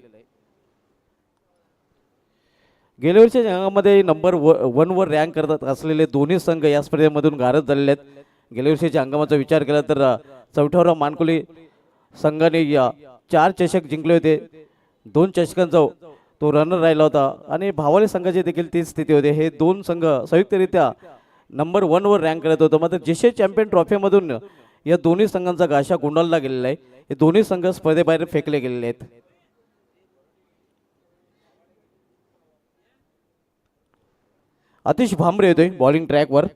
गेल्या वर्षी जगामध्ये नंबर 1 वर रँक करत असलेले दोन्ही संघ या स्पर्धेमधून गारद झालेले आहेत. गेल्या वर्षीच्या हंगामाचा विचार केला तर चौथ्यावर मानकुली संघाने 4 चषक जिंकले होते. 2 चषकांचा तो रनर राहिला होता, आणि भावले संघाची देखील तीच स्थिती होती. हे 2 संघ संयुक्तरित्या नंबर 1 वर रँक करत होतं. मात्र जेशे चॅम्पियन ट्रॉफीमधून या दोन्ही संघांचा गाशा गुंडाळला गेलेला आहे. हे दोन्ही संघ स्पर्धेबाहेर फेकले गेलेले आहेत. अतिश भांबरे येतोय बॉलिंग ट्रॅकवर.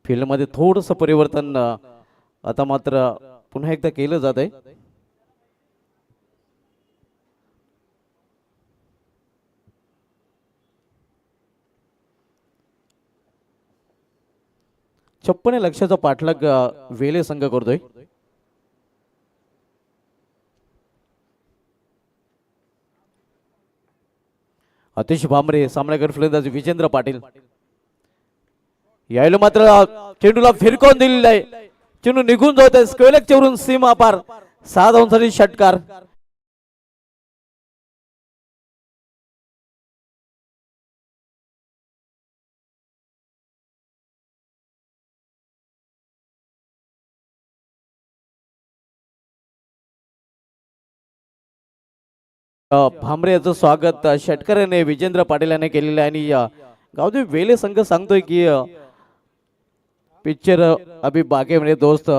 फील्डमध्ये थोडंसं परिवर्तन आता मात्र पुन्हा एकदा केलं जात आहे. छप्पन लक्षाचा पाठलाग वेले संघ करतोय. अतिश भांबरे सामनागर फलंदाज विजेंद्र पाटील. यायला मात्र चेंडूला फिरकावून दिलेला आहे. चेंडू निघून जात आहे स्क्वेअर वरून सीमा पार. 6 धावांसाठी षटकार. भांबरे याचं स्वागत षटकराने विजेंद्र पाटील याने केलेलं आहे. आणि गावदेव वेले संघ सांगतोय की पिक्चर अभि बागे म्हणजे दोस्त,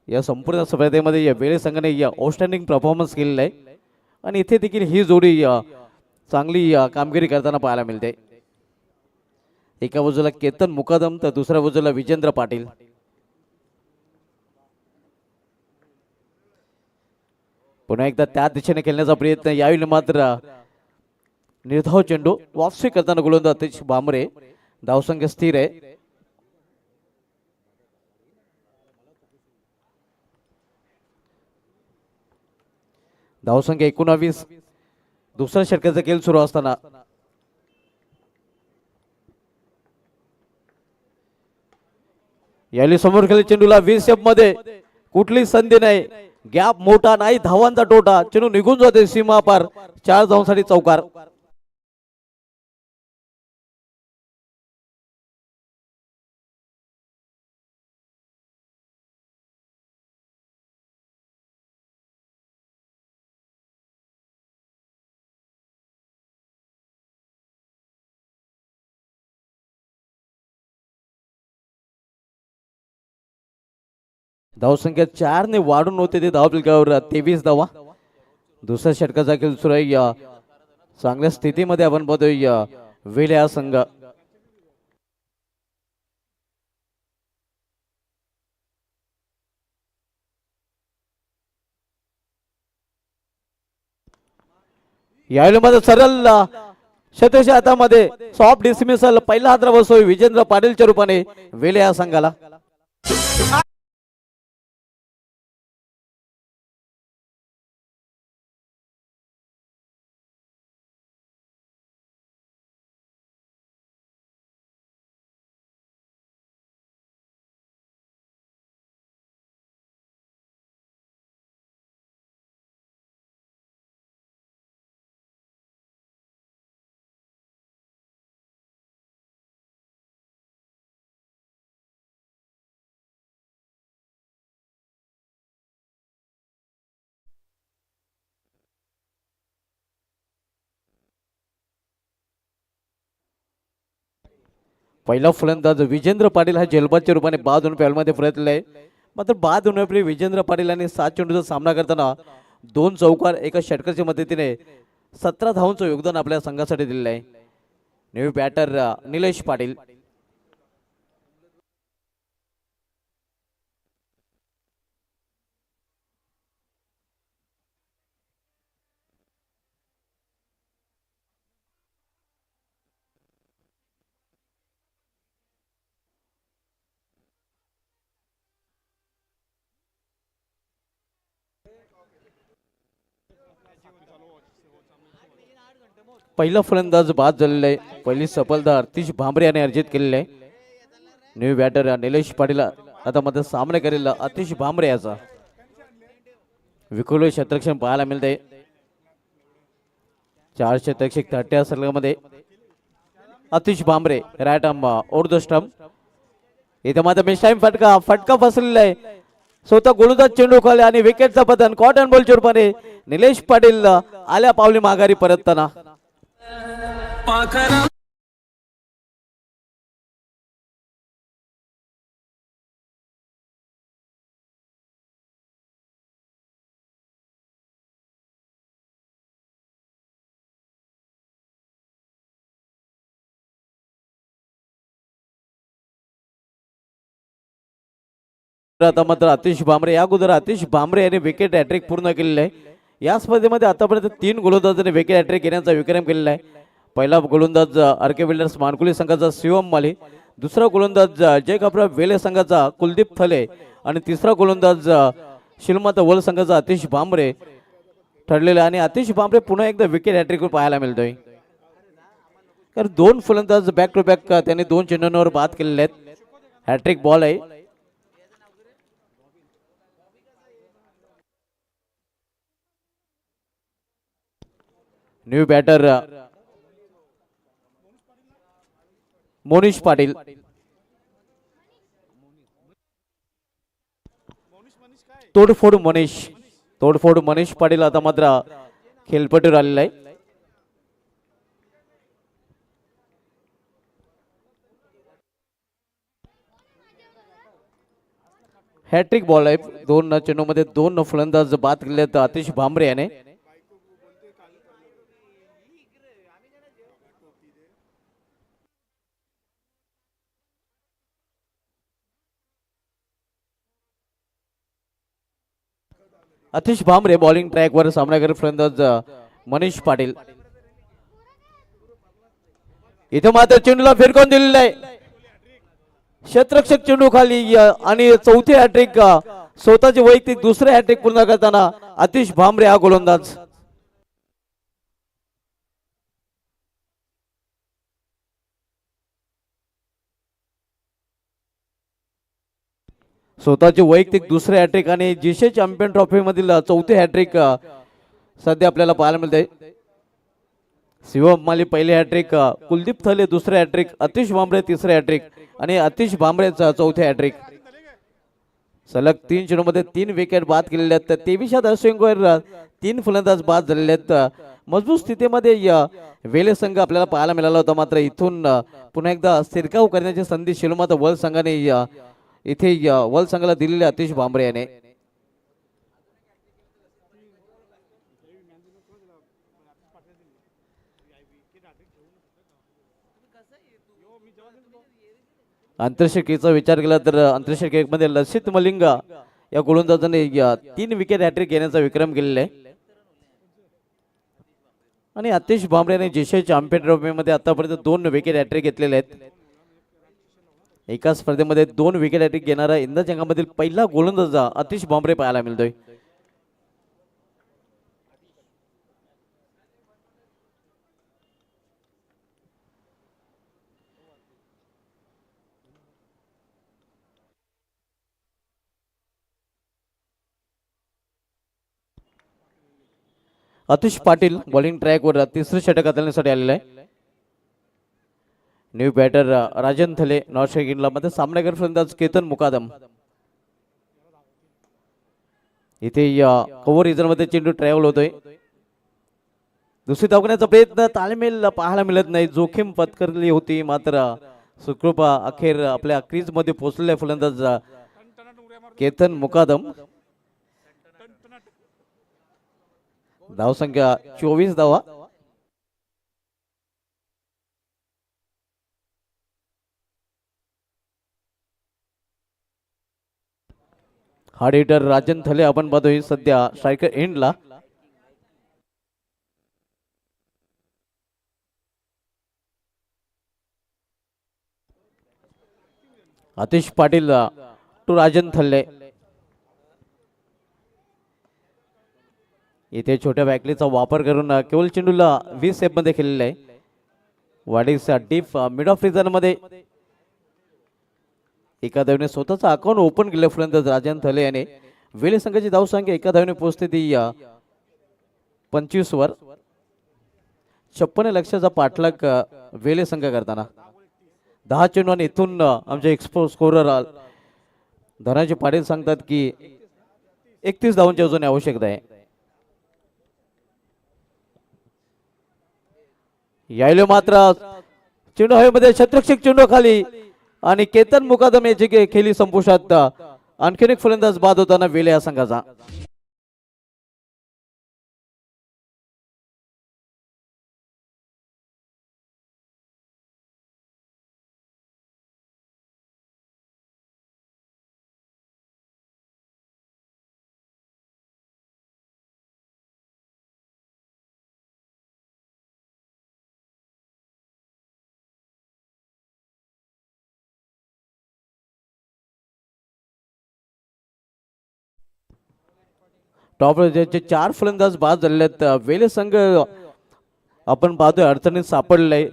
या संपूर्ण स्पर्धेमध्ये या वेले संघाने आउटस्टँडिंग परफॉर्मन्स केलेला आहे. आणि इथे देखील ही जोडी चांगली कामगिरी करताना पाहायला मिळते. एका बाजूला केतन मुकादम तर दुसऱ्या बाजूला विजेंद्र पाटील. पुन्हा एकदा त्या दिशेने खेळण्याचा प्रयत्न. यावेळी मात्र निर्धाव चेंडू वापसी करताना गोलंदाज अतिश भांबरे. धावसंख्या स्थिर आहे. धावसंख्या 19. दुसऱ्या षटकाचा खेळ सुरू असताना यावेळी समोर खेळ चेंडूला 20 मध्ये कुठली संधी नाही. गॅप मोठा नाही, धावांचा टोटा. चेंडू निघून जाते सीमा पार. 4 धावांसाठी चौकार. धावसंख्या 4 ने वाढून होते ते धावफलकावर 23 धावा. दुसऱ्या षटकाचा खेळ सुरू आहे. चांगल्या स्थितीमध्ये आपण बघतोय वेले हा संघ. यावेळी मध्ये सरळ शतच्या हातामध्ये सॉफ्ट डिसमिसल. पहिला हात बसतोय विजेंद्र पाटीलच्या रूपाने वेले या संघाला. पहिला फलंदाज विजेंद्र पाटील हा जलबादच्या रूपाने बाद होऊन पॅलमध्ये परतलेला आहे. मात्र बाद होण्यापूर्वी विजेंद्र पाटील यांनी 7 चेंडूचा सामना करताना 2 चौकार एका षटकाच्या मदतीने 17 धावांचं योगदान आपल्या संघासाठी दिलेलं आहे. New batter Nilesh Patil. पहिला फलंदाज बाद झालेला आहे. पहिली सफलता आतिश भांबरे याने अर्जित केलेली आहे. न्यू बॅटर निलेश पाटील आता मध्ये सामना करेल आतिश भांबरे याचा. विखुरलेले क्षेत्ररक्षण पाहायला मिळते. 4 क्षेत्ररक्षक तट्या सर्कलमध्ये Atish Bhambre right arm over the stump. इथे मात्र मिस टाइम फटका बसलेला आहे. स्वतः गोलंदाज चेंडू खाली आणि विकेटचा पतन कॉटन बॉलच्या रूपाने निलेश पाटील आल्या पावली माघारी परतताना. आता मात्र आतिश भांबरे या अगोदर आतिश भांबरे यांनी विकेट हॅट्रिक पूर्ण केलेलं आहे. या स्पर्धेमध्ये आतापर्यंत 3 गोलंदाजांनी विकेट हॅट्रिक घेण्याचा विक्रम केलेला आहे. पहिला गोलंदाज आरके बिल्डर्स मानकुली संघाचा शिवम माली, दुसरा गोलंदाज जय कापरा वेले संघाचा कुलदीप थले आणि तिसरा गोलंदाज शिलमाता वल संघाचा आतिश भांबरे ठरलेला. आणि आतिश भांबरे पुन्हा एकदा विकेट हॅट्रिक पाहायला मिळतोय. कारण 2 फलंदाज बॅक टू बॅक त्यांनी 2 चेंडूंवर बाद केलेले आहेत. हॅट्रिक बॉल आहे. New batter Monish Patil. तोडफोड मनीष पाटील आता मात्र खेळपट्टीवर आलेला आहे. हॅट्रिक बॉल आहे. 2 चेंडूमध्ये 2 फलंदाज बाद केले आहेत आतिश भांबरे याने. आतिश भांबरे बॉलिंग ट्रॅकवर सामना करत फलंदाज मनीष पाटील. इथे मात्र चेंडूला फिरकून दिलेला आहे. क्षेत्ररक्षक चेंडू खाली आणि चौथे हॅट्रिक स्वतःचे वैयक्तिक दुसरे हॅट्रिक पूर्ण करताना आतिश भांबरे हा गोलंदाज. स्वतःचे वैयक्तिक दुसरे हॅट्रिक आणि जिशे चॅम्पियन ट्रॉफी मधील चौथे हॅट्रिक सध्या आपल्याला पाहायला मिळते. शिवम माली पहिले हॅट्रिक, कुलदीप थले दुसरे हॅट्रिक, आतिश भांबरे तिसरे हॅट्रिक आणि आतिश भांबरेचा चौथे हॅट्रिक. सलग 3 चेंडूमध्ये 3 विकेट बाद केलेले आहेत. 23 धावसंख्येवर 3 फलंदाज बाद झालेले आहेत. मजबूत स्थितीमध्ये वेले संघ आपल्याला पाहायला मिळाला होता. मात्र इथून पुन्हा एकदा शिरकाव करण्याची संधी शिलमाता वल संघाने इथे वल संघाला दिलेले आतिश भांबरे याने. आंतरशेकीचा विचार केला तर आंतरशेकीमध्ये लसित मलिंगा या गोलंदाजाने 3 विकेट हॅट्रिक घेण्याचा विक्रम केलेला आहे. आणि आतिश भांबरे याने जेशे चॅम्पियन ट्रॉफीमध्ये आतापर्यंत 2 विकेट हॅट्रिक घेतलेले आहेत. एका स्पर्धेमध्ये 2 विकेट हॅट्रिक घेणारा इंदाज संघामधील पहिला गोलंदाज आतिश भांबरे पाहायला मिळतोय. आतिश पाटील बॉलिंग ट्रॅकवर तिसरे षटक हाताळण्यासाठी आलेला आहे. न्यू बॅटर राजन थले नॉर्थ इंग्लंडला मध्ये सामनागर फलंदाज केतन मुकादम. इथे कव्हर रिझन मध्ये चेंडू ट्रॅव्हल होतोय. दुसरी धाव घेण्याचा प्रयत्न ताळमेल पाहायला मिळत नाही. जोखीम पत्करली होती मात्र सुखरूप अखेर आपल्या क्रीज मध्ये पोहोचलेला फलंदाज केतन मुकादम. धावसंख्या 24 धावा. हार्ड हिटर राजन थले आपण पाहतोय सध्या स्ट्रायकर एंडला. आतिश पाटील टू राजन थल्ले. इथे छोट्या बॅकलीचा वापर करून केवळ चेंडूला 20 सेफ मध्ये खेळलेला आहे. वाडीचा डीप मिड ऑफ रिझन मध्ये एका धावेने स्वतःचा अकाउंट ओपन केलं फलंदाज राजन थले याने. वेले संघाची धावसंख्या एका धावेने पोहोचते ती 25 वर. 56 लक्षाचा पाठलाग वेले संघ करताना 10 चेंडू आणि इथून आमचे एक्सपो स्कोरर धनाजी पाटील सांगतात की 31 धावांची अजून आवश्यकता आहे. यायलो मात्र चेंडू हवेमध्ये छत्रक्षक चेंडू खाली आणि केतन मुकादम याची खेळी संपुष्टात. आणखीन एक फलंदाज बाद होताना वेले या संघाचा. टॉप चे 4 फलंदाज बाद झालेले आहेत. वेले संघ आपण पाहतोय अडचणीत सापडलाय.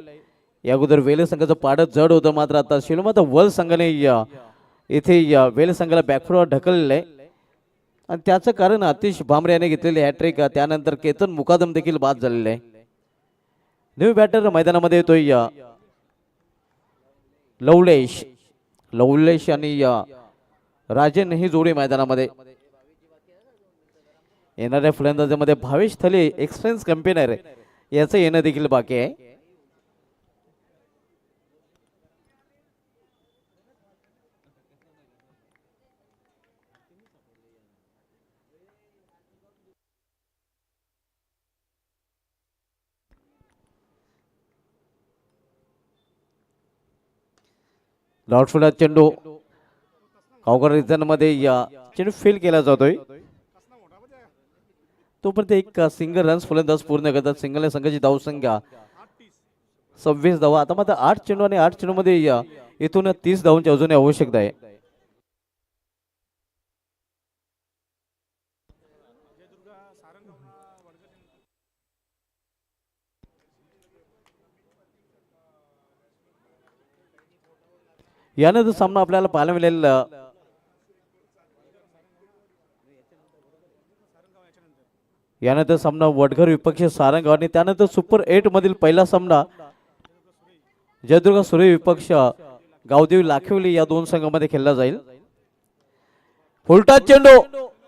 या अगोदर वेले संघाचं पाडत जड होतं मात्र आता शिलोमाता वर्ल्ड संघाने इथे वेले संघाला बॅकफुटवर ढकललेलं आहे आणि त्याचं कारण आतिश भामरे याने घेतलेली हॅट्रिक. त्यानंतर केतन मुकादम देखील बाद झालेले आहे. न्यू बॅटर मैदानामध्ये येतोय लवलेश आणि राजन ही जोडी मैदानामध्ये. येणाऱ्या फलंदाजामध्ये भावेश थले एक्सपिरियन्स कॅम्पेनर याचं येणं देखील बाकी आहे. लॉर्डफुला चेंडू कावकर रिजन मध्ये चेंडू फेल केला जातोय. तोपर्यंत एक सिंगल रन्स फलंदाज पूर्ण करतात. सिंगल संघाची धावसंख्या 26 धावा. आता मात्र 8 चेंडू आणि 8 चेंडू मध्ये इथून 30 धावांची अजून आवश्यकता आहे. यानंतर सामना आपल्याला पाहायला मिळेल यानंतर सामना वडघर विपक्ष सारंगाव आणि त्यानंतर सुपर 8 मधील पहिला सामना जयदुर्ग सूर्य विपक्ष गावदेवी लाखिवली या दोन संघांमध्ये खेळला जाईल. फुलटॉस चेंडू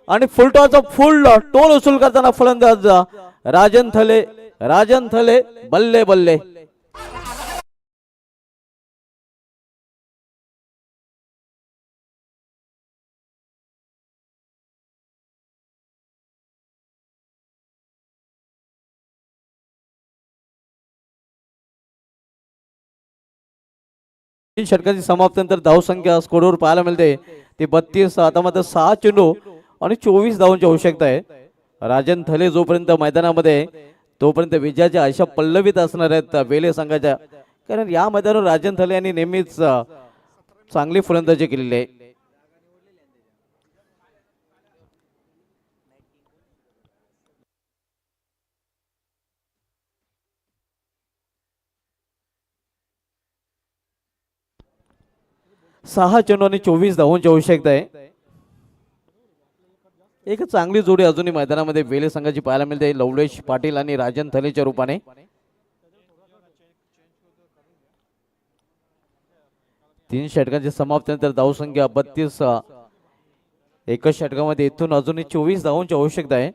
आणि फुलटॉसचा फुल टोल वसूल करताना फलंदाज राजन थले बल्ले बल्ले. षटकांची समाप्तीनंतर धावसंख्या स्कोरवर पाहायला मिळते ती 32. आता मात्र 6 चेंडू आणि 24 धावांची आवश्यकता आहे. राजन थले जोपर्यंत मैदानामध्ये तोपर्यंत विजयाच्या आशा पल्लवीत असणार आहेत वेले संघाच्या. कारण या मैदानावर राजन थले यांनी नेहमीच चांगली फलंदाजी केलेली आहे. सहा चेंडू आणि 24 धावांची आवश्यकता आहे. एक चांगली जोडी अजूनही मैदानामध्ये वेले संघाची पाहायला मिळते लवलेश पाटील आणि राजन थलेच्या रूपाने. तीन षटकांच्या समाप्तीनंतर धावसंख्या 32. एकच षटकामध्ये इथून अजूनही 24 धावांची आवश्यकता आहे.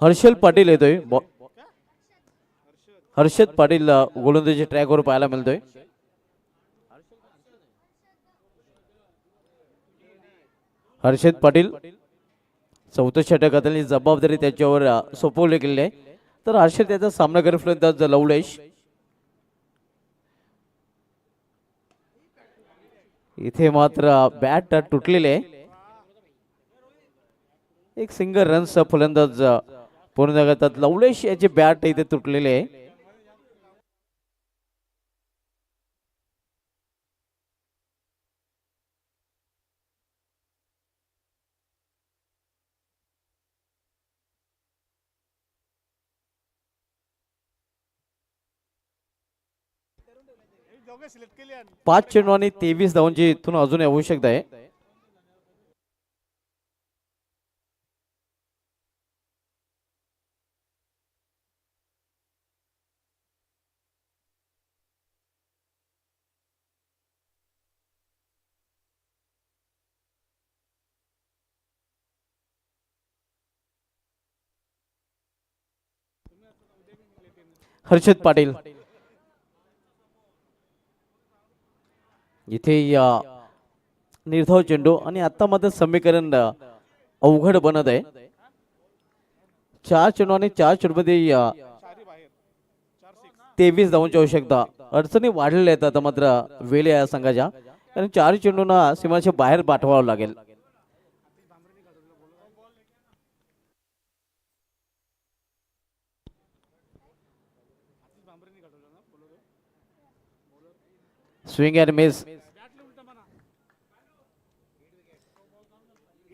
हर्षल पाटील येतोय हर्षद पाटील गोलंदाजी ट्रॅकवर पाहायला मिळतोय. हर्षद पाटील चौथ्या षटकातील जबाबदारी त्याच्यावर सोपवली गेली आहे. तर हर्षद त्याचा सामना करेल फलंदाज लवलेश. इथे मात्र बॅट तुटलेले आहे. एक सिंगल रन्स फलंदाज पूर्ण करतात. लवलेश याची बॅट इथे तुटलेली आहे. पाच चेंडू आणि 23 धावांची इथून अजून आवश्यकता आहे. हर्षद पाटील इथे या निर्धाव चेंडू आणि आता मात्र समीकरण अवघड बनत आहे. 4 चेंडू आणि 4 चेंडूमध्ये 23 धावांची आवश्यकता. अडचणी वाढलेल्या आहेत आता मात्र वेले या संघाच्या, कारण 4 चेंडूंना सीमाच्या बाहेर पाठवावं लागेल. Swing and miss.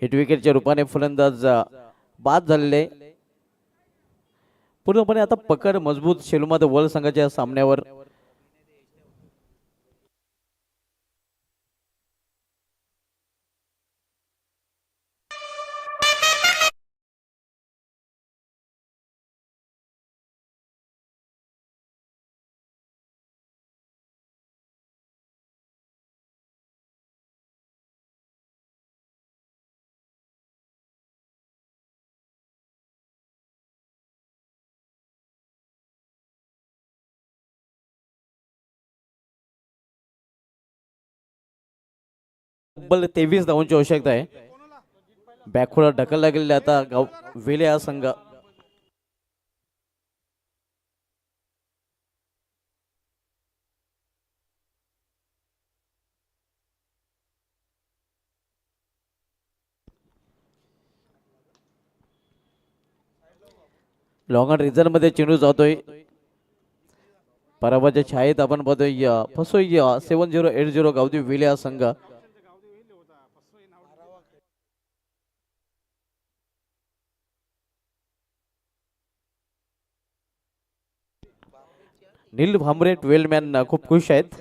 हिट विकेटच्या रूपाने फलंदाज बाद झालेले. पूर्णपणे आता पकड मजबूत शेलूमात वर्ल्ड संघाच्या सामन्यावर. तब्बल 23 धावांची आवश्यकता आहे. बॅकवर्ड ढकलला गेलेला आता गाव वेले हा संघ. लॉंग ऑन रिझल्ट मध्ये चेंडू जातोय. पराभवाच्या छायेत आपण बघतोय फसोय 7080 गावदी वेले हा संघ. नील भांबरे 12 मॅन खूप खुश आहेत.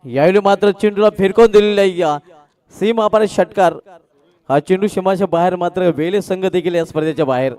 यावेळी मात्र चेंडूला फिरकून दिलेला सीम आपण षटकार. हा चेंडू सीमाच्या बाहेर, मात्र वेले संघ देखील या स्पर्धेच्या बाहेर.